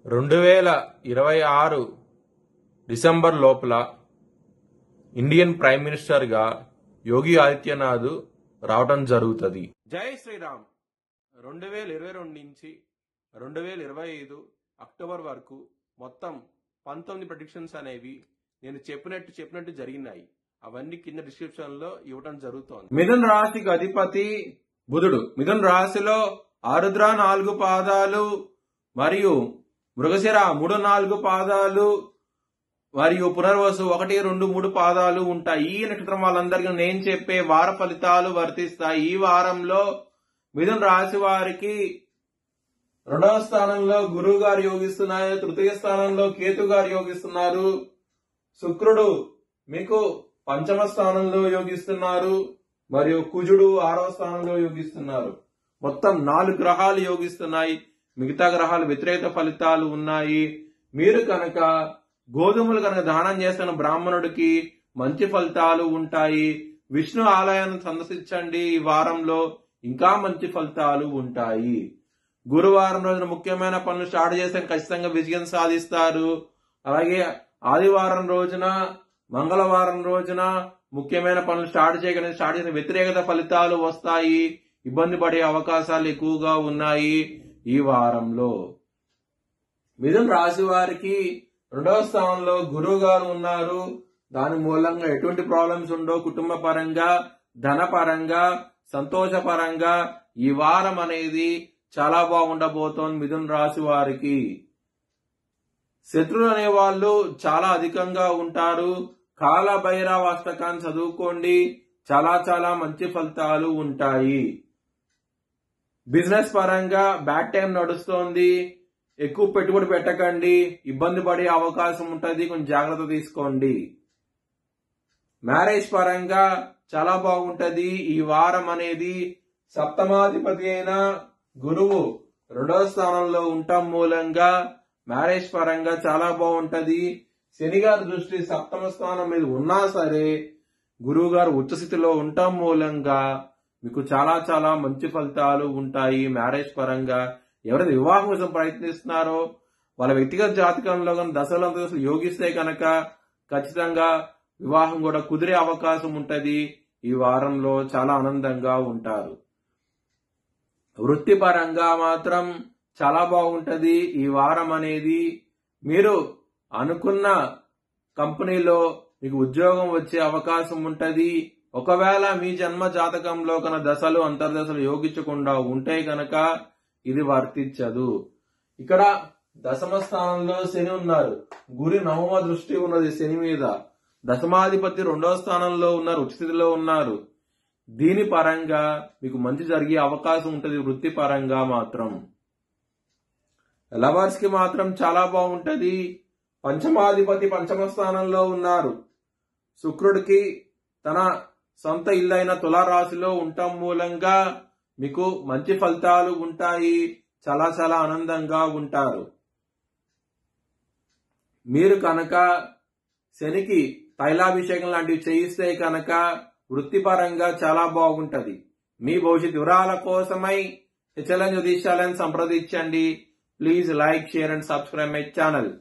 2026 December లోపల Indian prime మినిస్టర్గా యోగి ఆదిత్యనాథ్ రావడం జరుగుతుంది. జై శ్రీరామ్. 2022 నుంచి 2025 అక్టోబర్ వరకు మొత్తం 19 ప్రెడిక్షన్స్ అనేవి నేను చెప్పినట్టు జరిగినాయి. అవన్నీ కింద డిస్క్రిప్షన్ లో ఇవ్వడం జరుగుతోంది. మిథున రాశికి అధిపతి బుధుడు. మిథున రాశిలో ఆరుద్ర 4 పాదాలు మరియు మృగశిర 3-4 పాదాలు మరియు పునర్వసు 1, 2, 3 పాదాలు ఉంటాయి. ఈ నక్షత్రం వాళ్ళందరికీ నేను చెప్పే వార ఫలితాలు వర్తిస్తాయి. ఈ వారంలో మిథున రాశి వారికి 2వ స్థానంలో గురువు గారు యోగిస్తున్నారు, 3వ స్థానంలో కేతు గారు యోగిస్తున్నారు, శుక్రుడు మీకు 5వ స్థానంలో యోగిస్తున్నారు మరియు కుజుడు 6వ స్థానంలో యోగిస్తున్నారు. మొత్తం 4 గ్రహాలు యోగిస్తున్నాయి. మిగతా గ్రహాలు వ్యతిరేక ఫలితాలు ఉన్నాయి. మీరు కనుక గోధుమలు కనుక దానం చేస్తున్న బ్రాహ్మణుడికి మంచి ఫలితాలు ఉంటాయి. విష్ణు ఆలయాన్ని సందర్శించండి. ఈ వారంలో ఇంకా మంచి ఫలితాలు ఉంటాయి. గురువారం రోజున ముఖ్యమైన పనులు స్టార్ట్ చేస్తే ఖచ్చితంగా విజయం సాధిస్తారు. అలాగే ఆదివారం రోజున, మంగళవారం రోజున ముఖ్యమైన పనులు స్టార్ట్ చేసిన వ్యతిరేకత ఫలితాలు వస్తాయి. ఇబ్బంది పడే అవకాశాలు ఎక్కువగా ఉన్నాయి. ఈ వారంలో మిథున రాశి వారికి 2వ స్థానంలో గురువు గారు ఉన్నారు. దాని మూలంగా ఎటువంటి ప్రాబ్లమ్స్ ఉండవు. కుటుంబ పరంగా, ధన పరంగా, సంతోషపరంగా ఈ వారం అనేది చాలా బాగుండబోతోంది. మిథున రాశి వారికి శత్రువులు అనే వాళ్ళు చాలా అధికంగా ఉంటారు. కాల భైరవ అష్టకాన్ని చదువుకోండి. చాలా మంచి ఫలితాలు ఉంటాయి. బిజినెస్ పరంగా బ్యాడ్ టైం నడుస్తోంది. ఎక్కువ పెట్టుబడి పెట్టకండి. ఇబ్బంది పడే అవకాశం ఉంటుంది. కొంచెం జాగ్రత్త తీసుకోండి. మ్యారేజ్ పరంగా చాలా బాగుంటది. ఈ వారం అనేది సప్తమాధిపతి అయిన గురువు 2వ స్థానంలో ఉండటం మూలంగా మ్యారేజ్ పరంగా చాలా బాగుంటది. శని గారి దృష్టి 7వ స్థానం మీద ఉన్నా సరే గురువు గారు ఉచ్చస్థితిలో ఉండటం మూలంగా మీకు చాలా మంచి ఫలితాలు ఉంటాయి. మ్యారేజ్ పరంగా ఎవరైతే వివాహం కోసం ప్రయత్నిస్తున్నారో వాళ్ళ వ్యక్తిగత జాతకంలో దశలు యోగిస్తే కనుక ఖచ్చితంగా వివాహం కూడా కుదిరే అవకాశం ఉంటది. ఈ వారంలో చాలా ఆనందంగా ఉంటారు. వృత్తిపరంగా మాత్రం చాలా బాగుంటది. ఈ వారం అనేది మీరు అనుకున్న కంపెనీలో మీకు ఉద్యోగం వచ్చే అవకాశం ఉంటది. ఒకవేళ మీ జన్మ జాతకంలో కనుక దశలు అంతర్దశలు యోగించకుండా ఉంటే కనుక ఇది వర్తించదు. ఇక్కడ 10వ స్థానంలో శని ఉన్నారు. గురి 9వ దృష్టి ఉన్నది శని మీద. దశమాధిపతి 2వ స్థానంలో ఉన్నారు, ఉచితిలో ఉన్నారు. దీని పరంగా మీకు మంచి జరిగే అవకాశం ఉంటుంది. వృత్తి పరంగా మాత్రం లవర్స్ కి మాత్రం చాలా బాగుంటది. పంచమాధిపతి 5వ స్థానంలో ఉన్నారు. శుక్రుడికి తన సొంత ఇల్లైన తులారాశిలో ఉండటం మూలంగా మీకు మంచి ఫలితాలు ఉంటాయి. చాలా ఆనందంగా ఉంటారు. మీరు కనుక శనికి తైలాభిషేకం లాంటివి చేయిస్తే కనుక వృత్తిపరంగా చాలా బాగుంటది. మీ భవిష్యత్ వివరాల కోసమై HLN జ్యోతిష్యాలను సంప్రదించండి. Please like, share and subscribe my channel.